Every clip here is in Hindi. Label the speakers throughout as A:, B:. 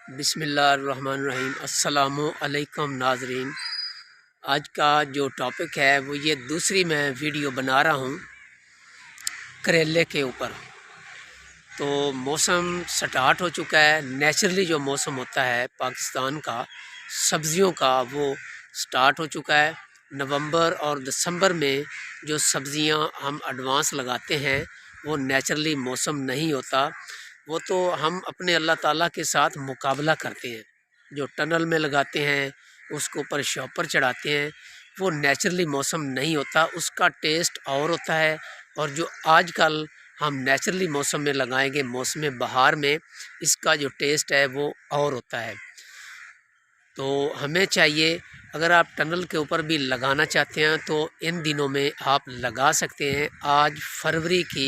A: बिस्मिल्लाहिर्रहमानिर्रहीम। अस्सलामु अलैकुम नाज़रीन। आज का जो टॉपिक है वो ये दूसरी मैं वीडियो बना रहा हूँ करेले के ऊपर। तो मौसम स्टार्ट हो चुका है। नेचुरली जो मौसम होता है पाकिस्तान का सब्ज़ियों का वो स्टार्ट हो चुका है। नवंबर और दिसंबर में जो सब्ज़ियाँ हम एडवांस लगाते हैं वो नेचुरली मौसम नहीं होता। वो तो हम अपने अल्लाह ताला के साथ मुकाबला करते हैं। जो टनल में लगाते हैं उसके ऊपर शॉपर चढ़ाते हैं, वो नेचुरली मौसम नहीं होता, उसका टेस्ट और होता है। और जो आजकल हम नेचुरली मौसम में लगाएंगे, मौसम बहार में, इसका जो टेस्ट है वो और होता है। तो हमें चाहिए, अगर आप टनल के ऊपर भी लगाना चाहते हैं तो इन दिनों में आप लगा सकते हैं। आज फरवरी की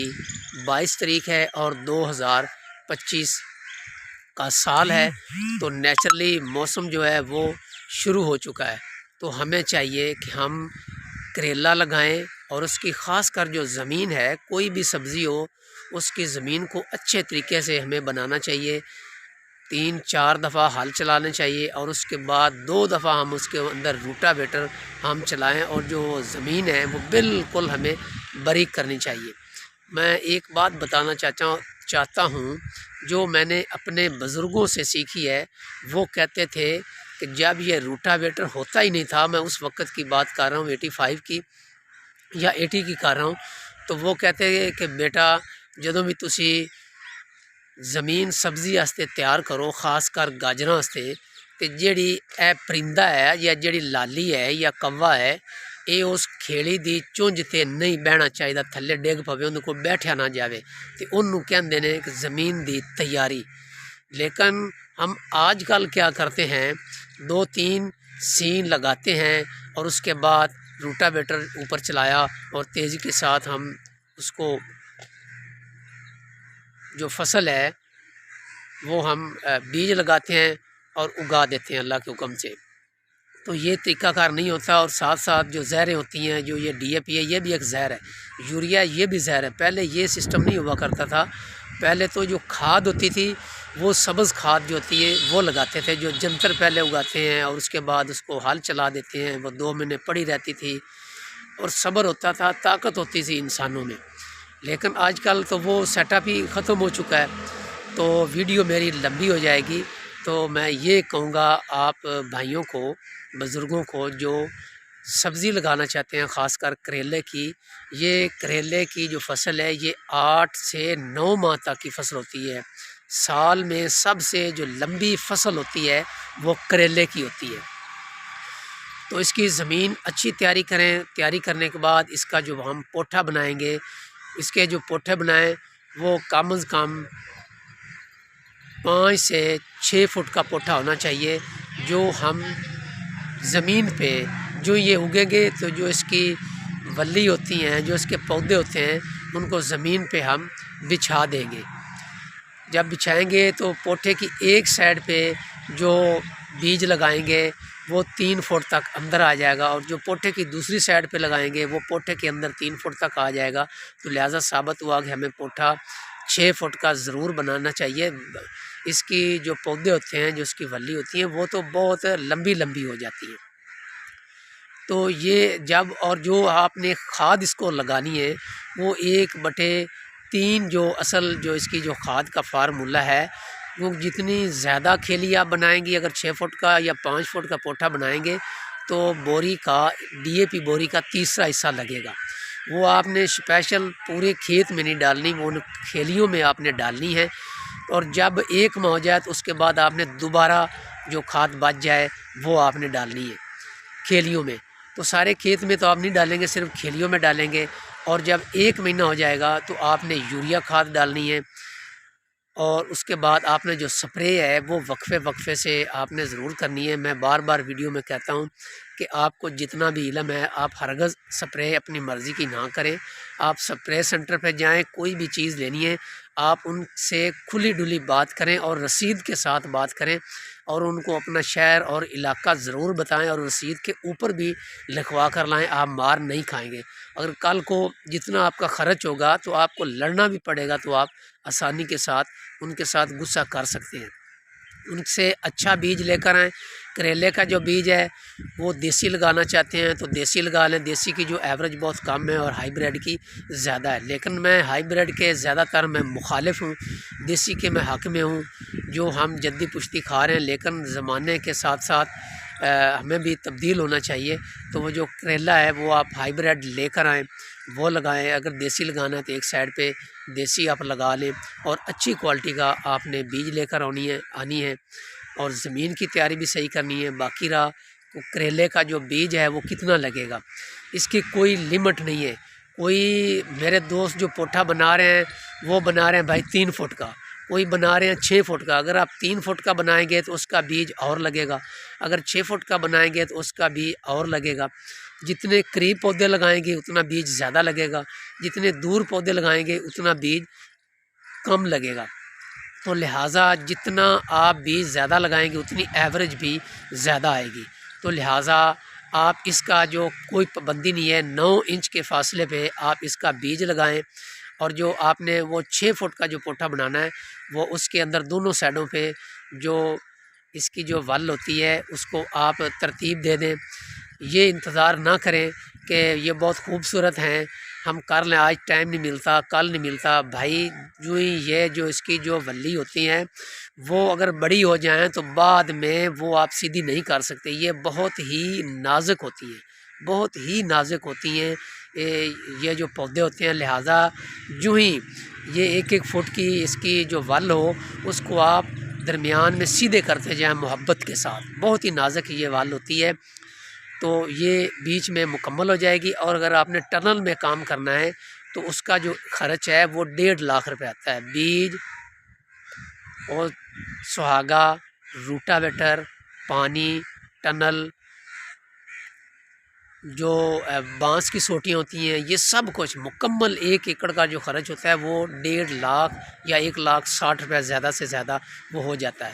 A: 22 तारीख है और 2025 का साल है, तो नेचुरली मौसम जो है वो शुरू हो चुका है। तो हमें चाहिए कि हम करेला लगाएं और उसकी ख़ास कर जो ज़मीन है, कोई भी सब्ज़ी हो, उसकी ज़मीन को अच्छे तरीके से हमें बनाना चाहिए। 3-4 दफ़ा हल चलाने चाहिए और उसके बाद 2 दफ़ा हम उसके अंदर रूटावेटर हम चलाएं और जो ज़मीन है वो बिल्कुल हमें बारीक करनी चाहिए। मैं एक बात बताना चाहता हूँ जो मैंने अपने बुज़ुर्गों से सीखी है। वो कहते थे कि जब ये रूटावेटर होता ही नहीं था, मैं उस वक़्त की बात कर रहा हूँ 85 की या 80 की कर रहा हूँ, तो वो कहते हैं कि बेटा जदों भी तुसी ज़मीन सब्ज़ी वास्ते तैयार करो, खास कर गाजरां वास्ते, ते जेड़ी ए परिंदा है या जेड़ी लाली है या कव्वा है, ये उस खेड़ी दी चुंझ ते नहीं बहना चाहिए, थल्ले डिग पवे, उन्हें को बैठा ना जाए, तो उन्होंने कहते हैं कि ज़मीन दी तैयारी। लेकिन हम आजकल क्या करते हैं, 2-3 सीन लगाते हैं और उसके बाद रूटावेटर ऊपर चलाया और तेज़ी के साथ हम उसको जो फसल है वो हम बीज लगाते हैं और उगा देते हैं अल्लाह के हुक्म से। तो ये तरीक़ाकार नहीं होता। और साथ साथ जो ज़हरें होती हैं, जो ये DAP है, ये भी एक ज़हर है, यूरिया ये भी ज़हर है। पहले ये सिस्टम नहीं हुआ करता था। पहले तो जो खाद होती थी वो सब्ज़ खाद जो होती है वो लगाते थे, जो जंतर पहले उगाते हैं और उसके बाद उसको हल चला देते हैं, वो 2 महीने पड़ी रहती थी और सब्र होता था, ताकत होती थी इंसानों में। लेकिन आजकल तो वो सेटअप ही ख़त्म हो चुका है। तो वीडियो मेरी लंबी हो जाएगी, तो मैं ये कहूँगा आप भाइयों को, बुज़ुर्गों को जो सब्ज़ी लगाना चाहते हैं, ख़ासकर करेले की, ये करेले की जो फसल है ये 8 से 9 माह तक की फसल होती है। साल में सबसे जो लंबी फसल होती है वो करेले की होती है। तो इसकी ज़मीन अच्छी तैयारी करें। तैयारी करने के बाद इसका जो हम पोठा बनाएंगे, इसके जो पोठे बनाएं वो कम अज़ कम 5 से 6 फुट का पोठा होना चाहिए। जो हम ज़मीन पे जो ये उगेंगे, तो जो इसकी वल्ली होती हैं, जो इसके पौधे होते हैं, उनको ज़मीन पे हम बिछा देंगे। जब बिछाएंगे तो पोठे की एक साइड पे जो बीज लगाएंगे वो 3 फुट तक अंदर आ जाएगा और जो पोठे की दूसरी साइड पे लगाएंगे वो पोठे के अंदर 3 फुट तक आ जाएगा। तो लिहाजा साबित हुआ कि हमें पोठा 6 फुट का ज़रूर बनाना चाहिए। इसकी जो पौधे होते हैं, जो इसकी वल्ली होती हैं, वो तो बहुत लंबी लंबी हो जाती हैं। तो ये जब, और जो आपने खाद इसको लगानी है वो 1/3 जो असल जो इसकी जो खाद का फार्मूला है, वो जितनी ज़्यादा खेली आप बनाएंगी, अगर 6 फुट का या 5 फुट का पोठा बनाएंगे तो बोरी का DAP बोरी का तीसरा हिस्सा लगेगा। वो आपने स्पेशल पूरे खेत में नहीं डालनी, वो उन खेलियों में आपने डालनी है। और जब 1 माह हो जाए तो उसके बाद आपने दोबारा जो खाद बच जाए वो आपने डालनी है खेलियों में। तो सारे खेत में तो आप नहीं डालेंगे, सिर्फ खेलियों में डालेंगे। और जब 1 महीना हो जाएगा तो आपने यूरिया खाद डालनी है। और उसके बाद आपने जो स्प्रे है वो वक्फे वक्फे से आपने ज़रूर करनी है। मैं बार बार वीडियो में कहता हूँ कि आपको जितना भी इल्म है, आप हरगज़ स्प्रे अपनी मर्ज़ी की ना करें। आप स्प्रे सेंटर पर जाएं, कोई भी चीज़ लेनी है आप उनसे खुली डुली बात करें और रसीद के साथ बात करें और उनको अपना शहर और इलाका ज़रूर बताएं और रसीद के ऊपर भी लिखवा कर लाएं। आप मार नहीं खाएंगे। अगर कल को जितना आपका ख़र्च होगा तो आपको लड़ना भी पड़ेगा, तो आप आसानी के साथ उनके साथ गुस्सा कर सकते हैं। उनसे अच्छा बीज लेकर आएँ। करेले का जो बीज है वो देसी लगाना चाहते हैं तो देसी लगा लें। देसी की जो एवरेज बहुत कम है और हाइब्रिड की ज़्यादा है, लेकिन मैं हाइब्रिड के ज़्यादातर मैं मुखालिफ हूँ, देसी के मैं हक़ में हूँ। जो हम जद्दी पुश्ती खा रहे हैं, लेकिन ज़माने के साथ साथ हमें भी तब्दील होना चाहिए। तो वो जो करेला है वो आप हाइब्रिड लेकर आएँ, वो लगाएं। अगर देसी लगाना है तो एक साइड पे देसी आप लगा लें और अच्छी क्वालिटी का आपने बीज लेकर आनी है और ज़मीन की तैयारी भी सही करनी है। बाकी रहा करेले का जो बीज है वो कितना लगेगा, इसकी कोई लिमिट नहीं है। कोई मेरे दोस्त जो पोठा बना रहे हैं वो बना रहे हैं भाई 3 फुट का, कोई बना रहे हैं 6 फुट का। अगर आप 3 फुट का बनाएंगे तो उसका बीज और लगेगा, अगर 6 फुट का बनाएंगे तो उसका बीज और लगेगा। जितने करीब पौधे लगाएंगे उतना बीज ज़्यादा लगेगा, जितने दूर पौधे लगाएंगे उतना बीज कम लगेगा। तो लिहाजा जितना आप बीज ज़्यादा लगाएंगे उतनी एवरेज भी ज़्यादा आएगी। तो लिहाजा आप इसका जो कोई पाबंदी नहीं है, 9 इंच के फासले पे आप इसका बीज लगाएं। और जो आपने वो 6 फुट का जो पोठा बनाना है वो उसके अंदर दोनों साइडों पे जो इसकी जो वल होती है उसको आप तरतीब दे दें। ये इंतज़ार ना करें कि ये बहुत खूबसूरत हैं, हम कर लें, आज टाइम नहीं मिलता, कल नहीं मिलता। भाई जो ही ये जो इसकी जो वल्ली होती हैं वो अगर बड़ी हो जाएं तो बाद में वो आप सीधी नहीं कर सकते। ये बहुत ही नाजुक होती हैं, बहुत ही नाजुक होती हैं ये जो पौधे होते हैं। लिहाजा जो ही ये 1-1 फुट की इसकी जो वल हो उसको आप दरमियान में सीधे करते जाएं मोहब्बत के साथ। बहुत ही नाजुक ये वल होती है, तो ये बीच में मुकम्मल हो जाएगी। और अगर आपने टनल में काम करना है तो उसका जो खर्च है वो 1.5 लाख रुपए आता है। बीज और सुहागा, रूटावेटर, पानी, टनल, जो बांस की सोटियाँ होती हैं, ये सब कुछ मुकम्मल 1 एकड़ का जो खर्च होता है वो 1.5 लाख या 1,60,000 रुपये ज़्यादा से ज़्यादा वो हो जाता है।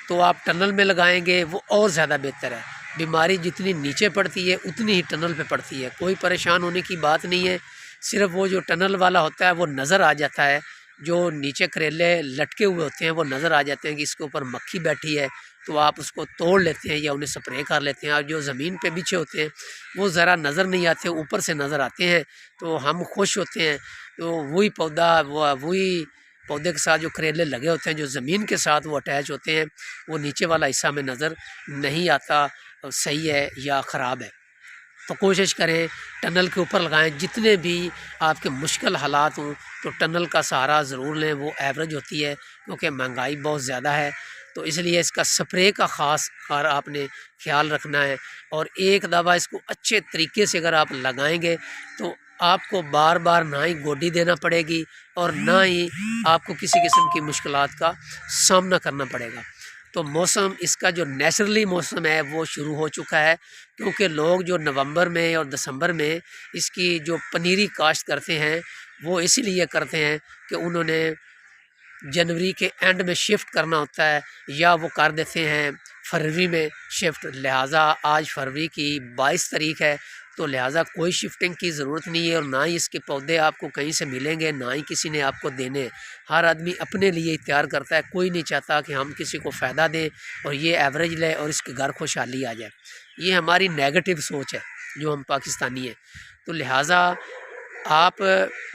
A: तो आप टनल में लगाएंगे वो और ज़्यादा बेहतर है। बीमारी जितनी नीचे पड़ती है उतनी ही टनल पे पड़ती है, कोई परेशान होने की बात नहीं है। सिर्फ वो जो टनल वाला होता है वो नज़र आ जाता है, जो नीचे करेले लटके हुए होते हैं वो नज़र आ जाते हैं कि इसके ऊपर मक्खी बैठी है, तो आप उसको तोड़ लेते हैं या उन्हें स्प्रे कर लेते हैं। और जो ज़मीन पे बिछे होते हैं वो ज़रा नज़र नहीं आते, ऊपर से नज़र आते हैं, तो हम खुश होते हैं। तो वही पौधा वही पौधे के साथ जो करेले लगे होते हैं जो ज़मीन के साथ वो अटैच होते हैं, वो नीचे वाला हिस्सा में नज़र नहीं आता सही है या ख़राब है। तो कोशिश करें टनल के ऊपर लगाएं। जितने भी आपके मुश्किल हालात हों तो टनल का सहारा ज़रूर लें, वो एवरेज होती है, क्योंकि महंगाई बहुत ज़्यादा है। तो इसलिए इसका स्प्रे का ख़ास आपने ख्याल रखना है। और एक दफ़ा इसको अच्छे तरीके से अगर आप लगाएंगे तो आपको बार बार ना ही गोडी देना पड़ेगी और ना ही आपको किसी किस्म की मुश्किलात का सामना करना पड़ेगा। तो मौसम इसका जो नेचुरली मौसम है वो शुरू हो चुका है, क्योंकि लोग जो नवंबर में और दिसंबर में इसकी जो पनीरी काश्त करते हैं वो इसीलिए करते हैं कि उन्होंने जनवरी के एंड में शिफ्ट करना होता है, या वो कर देते हैं फरवरी में शिफ्ट। लिहाजा आज फरवरी की 22 तारीख है, तो लिहाजा कोई शिफ्टिंग की ज़रूरत नहीं है और ना ही इसके पौधे आपको कहीं से मिलेंगे, ना ही किसी ने आपको देने। हर आदमी अपने लिए ही तैयार करता है, कोई नहीं चाहता कि हम किसी को फ़ायदा दें और ये एवरेज ले और इसके घर खुशहाली आ जाए। ये हमारी नेगेटिव सोच है जो हम पाकिस्तानी हैं। तो लिहाजा आप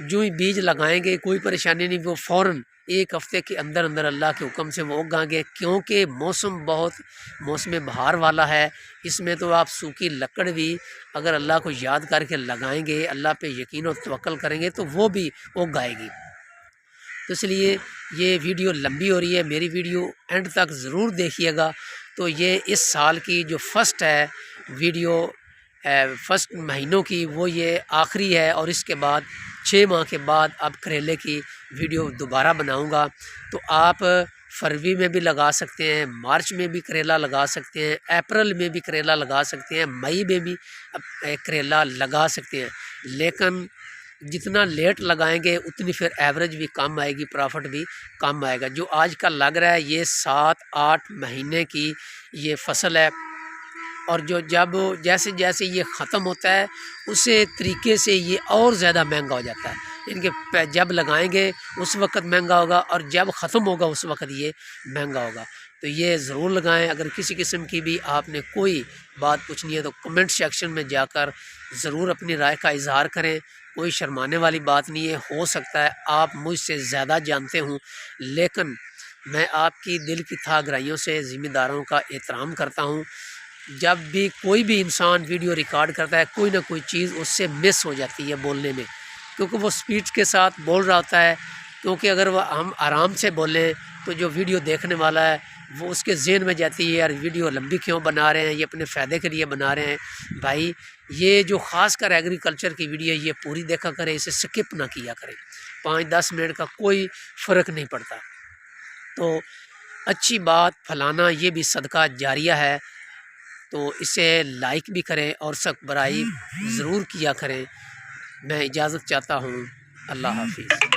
A: जो ही बीज लगाएंगे कोई परेशानी नहीं, वो फ़ौरन 1 हफ़्ते के अंदर अंदर अल्लाह के हुक्म से वो उगाएंगे, क्योंकि मौसम बहार वाला है। इसमें तो आप सूखी लकड़ भी अगर अल्लाह को याद करके लगाएंगे, अल्लाह पे यकीन और तवक्कल करेंगे तो वो भी उगाएगी। तो इसलिए ये वीडियो लंबी हो रही है, मेरी वीडियो एंड तक ज़रूर देखिएगा। तो ये इस साल की जो फ़र्स्ट है वीडियो, फ़र्स्ट महीनों की, वो ये आखिरी है और इसके बाद 6 माह के बाद अब करेले की वीडियो दोबारा बनाऊंगा। तो आप फरवरी में भी लगा सकते हैं, मार्च में भी करेला लगा सकते हैं, अप्रैल में भी करेला लगा सकते हैं, मई में भी करेला लगा सकते हैं। लेकिन जितना लेट लगाएंगे उतनी फिर एवरेज भी कम आएगी, प्रॉफिट भी कम आएगा। जो आज का लग रहा है ये 7-8 महीने की ये फसल है, और जो जब जैसे जैसे ये ख़त्म होता है उसी तरीके से ये और ज़्यादा महंगा हो जाता है। इनके जब लगाएंगे उस वक़्त महंगा होगा और जब ख़त्म होगा उस वक़्त ये महंगा होगा। तो ये ज़रूर लगाएं। अगर किसी किस्म की भी आपने कोई बात पूछनी है तो कमेंट सेक्शन में जाकर ज़रूर अपनी राय का इजहार करें। कोई शर्माने वाली बात नहीं है। हो सकता है आप मुझसे ज़्यादा जानते हूँ, लेकिन मैं आपकी दिल की था गहराइयों से ज़िम्मेदारों का एहतराम करता हूँ। जब भी कोई भी इंसान वीडियो रिकॉर्ड करता है, कोई ना कोई चीज़ उससे मिस हो जाती है बोलने में, क्योंकि वो स्पीड के साथ बोल रहा होता है। क्योंकि अगर वह हम आराम से बोलें तो जो वीडियो देखने वाला है वो उसके ज़हन में जाती है, यार वीडियो लंबी क्यों बना रहे हैं, ये अपने फ़ायदे के लिए बना रहे हैं। भाई ये जो ख़ास कर एग्रीकल्चर की वीडियो ये पूरी देखा करें, इसे स्किप ना किया करें। 5-10 मिनट का कोई फ़र्क नहीं पड़ता। तो अच्छी बात फैलाना ये भी सदका जारिया है, तो इसे लाइक भी करें और सब्सक्राइब ज़रूर किया करें। मैं इजाज़त चाहता हूँ। अल्लाह हाफिज़।